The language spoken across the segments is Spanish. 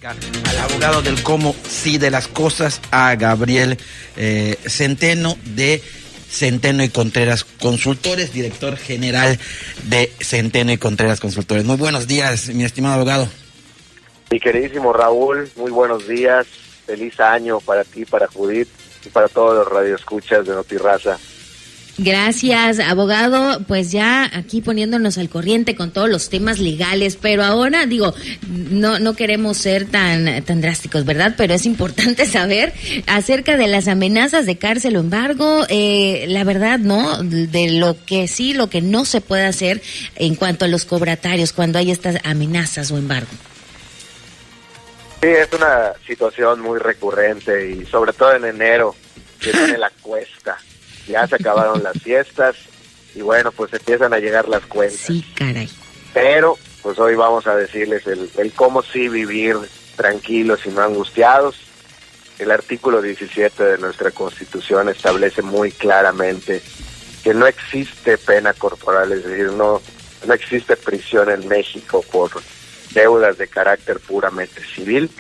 Al abogado del cómo sí de las cosas, a Gabriel Centeno de Centeno y Contreras Consultores, director general de Centeno y Contreras Consultores. Muy buenos días, mi estimado abogado. Mi queridísimo Raúl, muy buenos días, feliz año para ti, para Judith y para todos los radioescuchas de NotiRaza. Gracias, abogado. Pues ya aquí poniéndonos al corriente con todos los temas legales, pero ahora digo, no queremos ser tan drásticos, ¿verdad? Pero es importante saber acerca de las amenazas de cárcel o embargo, la verdad, ¿no? De lo que sí, lo que no se puede hacer en cuanto a los cobratarios cuando hay estas amenazas o embargo. Sí, es una situación muy recurrente y sobre todo en enero, que viene la cuesta. Ya se acabaron las fiestas y bueno, pues empiezan a llegar las cuentas. Sí, caray. Pero pues hoy vamos a decirles el cómo sí vivir tranquilos y no angustiados. El artículo 17 de nuestra Constitución establece muy claramente que no existe pena corporal, es decir, no existe prisión en México por deudas de carácter puramente civil.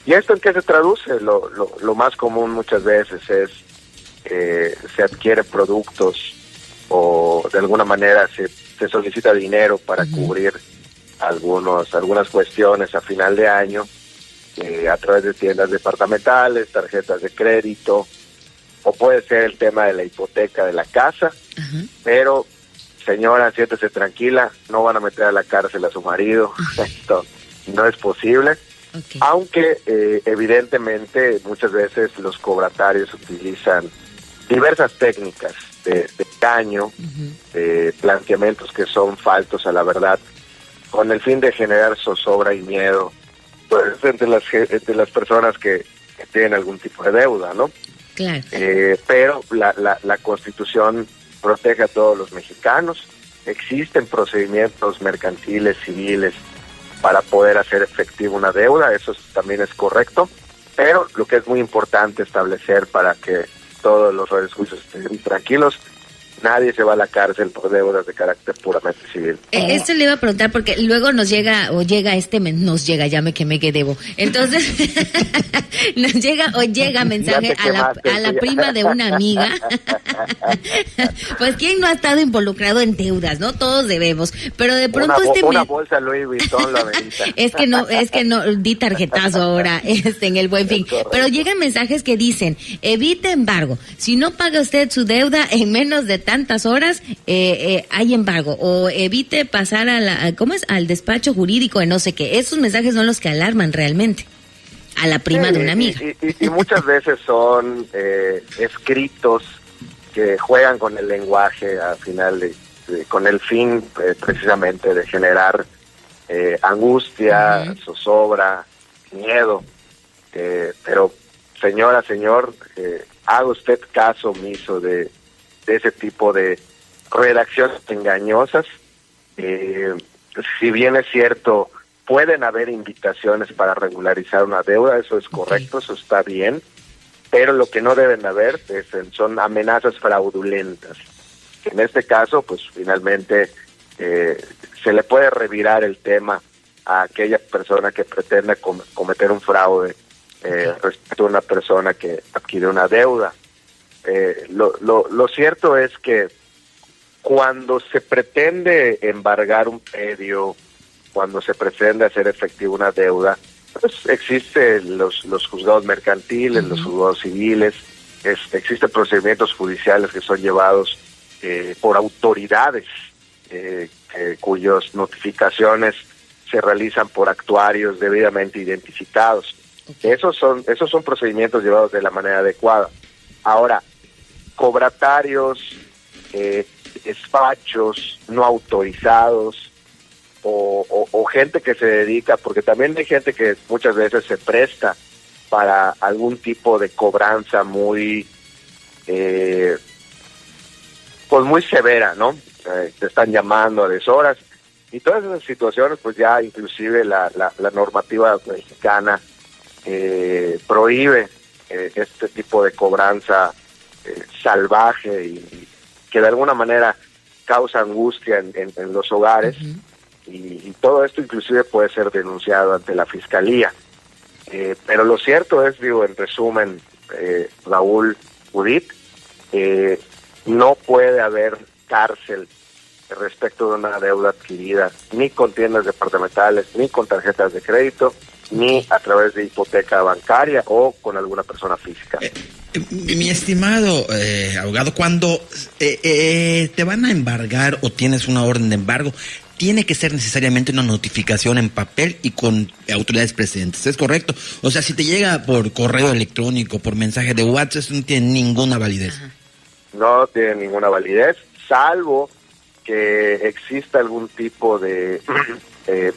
¿Y esto en qué se traduce? Lo más común muchas veces es se adquiere productos o de alguna manera se solicita dinero para cubrir algunas cuestiones a final de año a través de tiendas departamentales, tarjetas de crédito, o puede ser el tema de la hipoteca de la casa. Pero señora, siéntese tranquila, no van a meter a la cárcel a su marido. Esto no es posible. Okay. Aunque evidentemente muchas veces los cobratarios utilizan diversas técnicas de daño, de planteamientos que son faltos a la verdad, con el fin de generar zozobra y miedo pues entre las personas que tienen algún tipo de deuda, ¿no? Claro. Pero la Constitución protege a todos los mexicanos. Existen procedimientos mercantiles, civiles, para poder hacer efectiva una deuda, eso también es correcto, pero lo que es muy importante establecer para que todos los radioescuchas estén tranquilos, nadie se va a la cárcel por deudas de carácter puramente civil. Esto le iba a preguntar porque luego nos llega ya me quemé que debo. Entonces, nos llega mensaje a la prima de una amiga. Pues quién no ha estado involucrado en deudas, ¿no? Todos debemos, pero de pronto una bolsa Louis Vuitton la medita. es que no di tarjetazo ahora en el Buen Fin. Pero llegan mensajes que dicen, evite embargo. Si no paga usted su deuda en menos de tantas horas, hay embargo, o evite pasar al despacho jurídico de no sé qué. Esos mensajes son los que alarman realmente a la prima de una amiga. Y muchas veces son escritos que juegan con el lenguaje al final con el fin precisamente de generar angustia, zozobra, miedo. Pero señora, señor, haga usted caso omiso de ese tipo de redacciones engañosas. Si bien es cierto, pueden haber invitaciones para regularizar una deuda, eso es correcto, eso está bien, pero lo que no deben haber son amenazas fraudulentas. En este caso, pues finalmente se le puede revirar el tema a aquella persona que pretenda cometer un fraude respecto a una persona que adquiere una deuda. Lo cierto es que cuando se pretende embargar un predio, cuando se pretende hacer efectiva una deuda, pues existen los juzgados mercantiles, los juzgados civiles, existen procedimientos judiciales que son llevados por autoridades cuyas notificaciones se realizan por actuarios debidamente identificados. Esos son procedimientos llevados de la manera adecuada. Ahora, cobratarios, despachos no autorizados o gente que se dedica, porque también hay gente que muchas veces se presta para algún tipo de cobranza muy pues muy severa, ¿no? Te están llamando a deshoras y todas esas situaciones, pues ya inclusive la normativa mexicana prohíbe este tipo de cobranza salvaje y que de alguna manera causa angustia en los hogares. Y todo esto inclusive puede ser denunciado ante la Fiscalía. Pero lo cierto es, en resumen, Raúl Judith, no puede haber cárcel respecto de una deuda adquirida, ni con tiendas departamentales, ni con tarjetas de crédito, ni a través de hipoteca bancaria o con alguna persona física. Mi estimado abogado, cuando te van a embargar o tienes una orden de embargo, tiene que ser necesariamente una notificación en papel y con autoridades presentes, ¿es correcto? O sea, si te llega por correo electrónico, por mensaje de WhatsApp, eso no tiene ninguna validez. No tiene ninguna validez, salvo que exista algún tipo de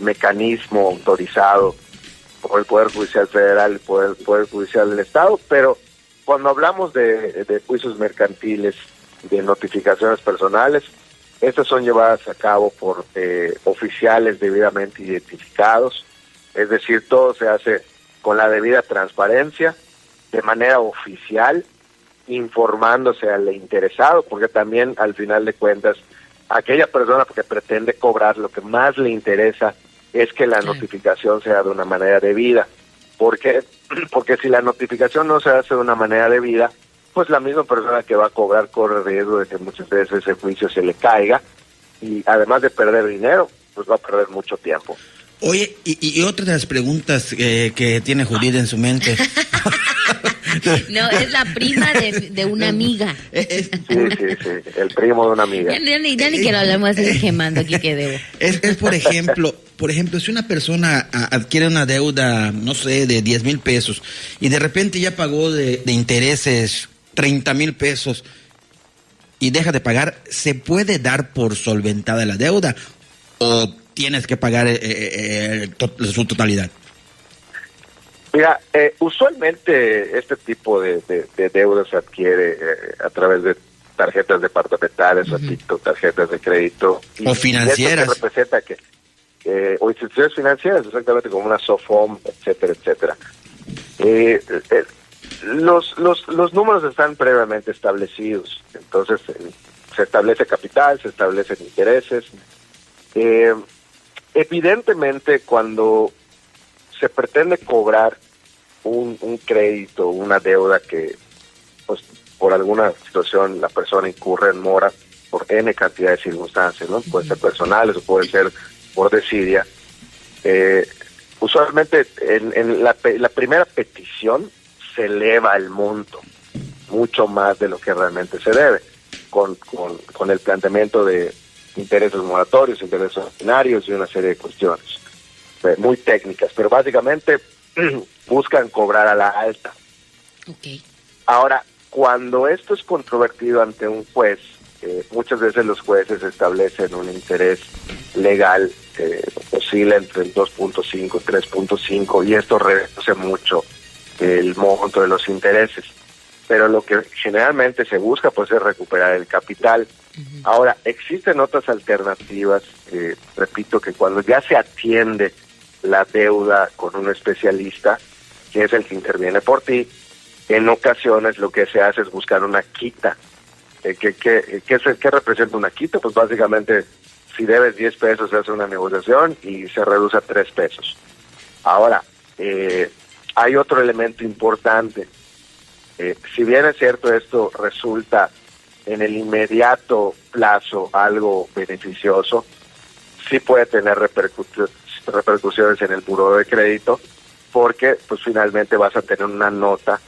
mecanismo autorizado por el Poder Judicial Federal y por el Poder Judicial del Estado, pero cuando hablamos de juicios mercantiles, de notificaciones personales, estas son llevadas a cabo por oficiales debidamente identificados, es decir, todo se hace con la debida transparencia, de manera oficial, informándose al interesado, porque también al final de cuentas, aquella persona que pretende cobrar, lo que más le interesa es que la notificación sea de una manera debida. ¿Por qué? Porque si la notificación no se hace de una manera debida, pues la misma persona que va a cobrar corre riesgo de que muchas veces ese juicio se le caiga y además de perder dinero, pues va a perder mucho tiempo. Oye, y otra de las preguntas que tiene Judith en su mente. No, es la prima de una amiga. Sí, el primo de una amiga. Ya ni quiero hablar más de quemando aquí que debo. Es por ejemplo, si una persona adquiere una deuda, no sé, de 10,000 pesos y de repente ya pagó de intereses 30,000 pesos y deja de pagar, ¿se puede dar por solventada la deuda o tienes que pagar su totalidad? Mira, usualmente este tipo de deuda se adquiere a través de tarjetas departamentales o tarjetas de crédito. O financieras. Y esto representa o instituciones financieras, exactamente como una SOFOM, etcétera, etcétera. Los números están previamente establecidos, entonces se establece capital, se establecen intereses. Evidentemente, cuando se pretende cobrar un crédito, una deuda que pues por alguna situación la persona incurre en mora por N cantidad de circunstancias, ¿no? Puede ser personales o puede ser por desidia. Usualmente en la primera petición se eleva el monto mucho más de lo que realmente se debe, con el planteamiento de intereses moratorios, intereses ordinarios y una serie de cuestiones muy técnicas, pero básicamente buscan cobrar a la alta. Okay. Ahora, cuando esto es controvertido ante un juez, muchas veces los jueces establecen un interés legal oscila entre el 2.5 y 3.5 y esto reduce mucho el monto de los intereses. Pero lo que generalmente se busca pues es recuperar el capital. Ahora, existen otras alternativas, repito que cuando ya se atiende la deuda con un especialista, que es el que interviene por ti, en ocasiones lo que se hace es buscar una quita. ¿Qué representa una quita? Pues básicamente, si debes 10 pesos se hace una negociación y se reduce a 3 pesos. Ahora, hay otro elemento importante. Si bien es cierto esto resulta en el inmediato plazo algo beneficioso, sí puede tener repercusiones en el buró de crédito, porque pues finalmente vas a tener una nota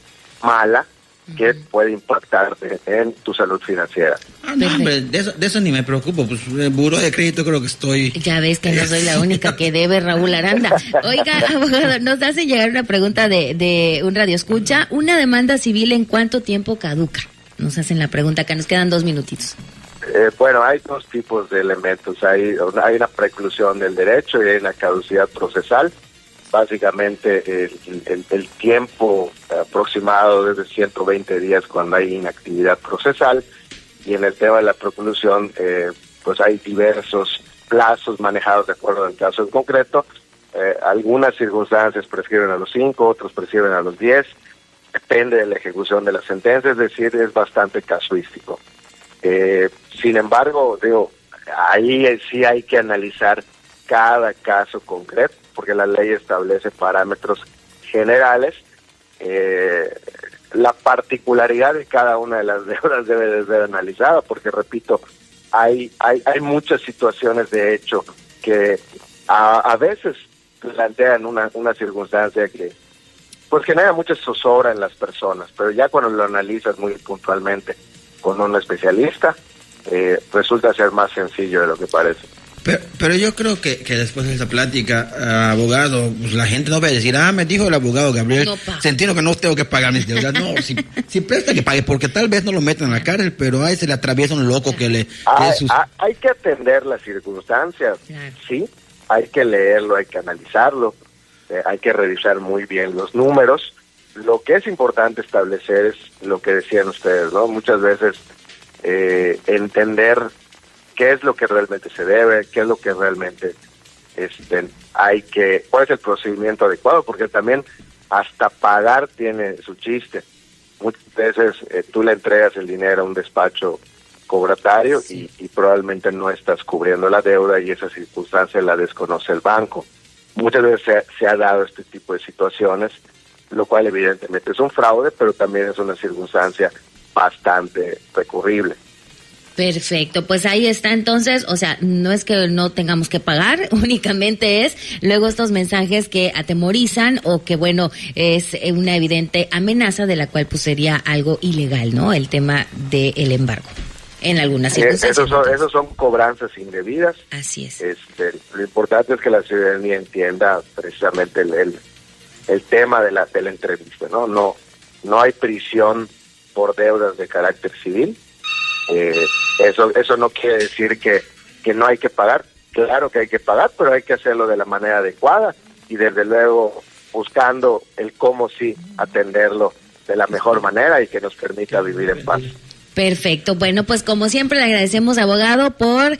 mala que puede impactarte en tu salud financiera. No, hombre, de eso ni me preocupo, pues el buró de crédito creo que estoy... Ya ves que no soy la única que debe, Raúl Aranda. Oiga, abogado, nos hace llegar una pregunta de un radioescucha. ¿Una demanda civil en cuánto tiempo caduca? Nos hacen la pregunta acá, nos quedan 2 minutitos. Bueno, hay dos tipos de elementos. Hay una preclusión del derecho y hay una caducidad procesal. Básicamente el tiempo aproximado es de 120 días cuando hay inactividad procesal, y en el tema de la preclusión pues hay diversos plazos manejados de acuerdo al caso en concreto. Algunas circunstancias prescriben a los 5, otros prescriben a los 10, depende de la ejecución de la sentencia, es decir, es bastante casuístico. Sin embargo, ahí sí hay que analizar cada caso concreto, porque la ley establece parámetros generales, la particularidad de cada una de las deudas debe de ser analizada, porque repito, hay muchas situaciones de hecho que a veces plantean una circunstancia que pues genera mucha zozobra en las personas, pero ya cuando lo analizas muy puntualmente con un especialista, resulta ser más sencillo de lo que parece. Pero yo creo que después de esa plática, abogado, pues la gente no va a decir, me dijo el abogado Gabriel Centeno que no tengo que pagar mis deudas. No, si presta que pague, porque tal vez no lo metan en la cárcel, pero ahí se le atraviesa un loco que le... Hay que atender las circunstancias, claro. Sí, hay que leerlo, hay que analizarlo, hay que revisar muy bien los números. Lo que es importante establecer es lo que decían ustedes, ¿no? Muchas veces entender qué es lo que realmente se debe, qué es lo que realmente cuál es el procedimiento adecuado, porque también hasta pagar tiene su chiste. Muchas veces tú le entregas el dinero a un despacho cobratario, sí, y probablemente no estás cubriendo la deuda y esa circunstancia la desconoce el banco. Muchas veces se ha dado este tipo de situaciones, lo cual evidentemente es un fraude, pero también es una circunstancia bastante recurrible. Perfecto, pues ahí está entonces, o sea, no es que no tengamos que pagar, únicamente es luego estos mensajes que atemorizan o que bueno, es una evidente amenaza de la cual pues sería algo ilegal, ¿no? El tema del embargo, en algunas circunstancias. Esos son cobranzas indebidas. Así es. Lo importante es que la ciudadanía entienda precisamente el tema de la entrevista, ¿no? No hay prisión por deudas de carácter civil. Eso no quiere decir que no hay que pagar. Claro que hay que pagar, pero hay que hacerlo de la manera adecuada y desde luego buscando el cómo sí atenderlo de la mejor manera y que nos permita vivir en paz. Perfecto. Bueno, pues como siempre le agradecemos, abogado, por,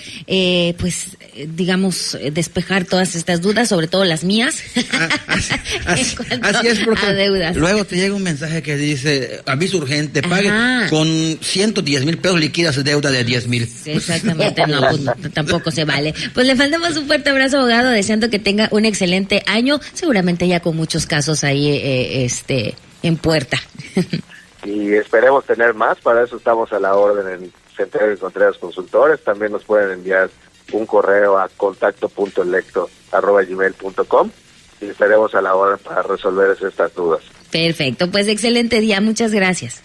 despejar todas estas dudas, sobre todo las mías. Así es, porque luego te llega un mensaje que dice, aviso urgente, pague con 110,000 pesos, liquidas deuda de 10,000. Sí, exactamente, pues, tampoco se vale. Pues le mandamos un fuerte abrazo, abogado, deseando que tenga un excelente año, seguramente ya con muchos casos ahí en puerta. Y esperemos tener más, para eso estamos a la orden en Centeno y Contreras Consultores. También nos pueden enviar un correo a contacto.electo@gmail.com y estaremos a la orden para resolver estas dudas. Perfecto, pues excelente día, muchas gracias.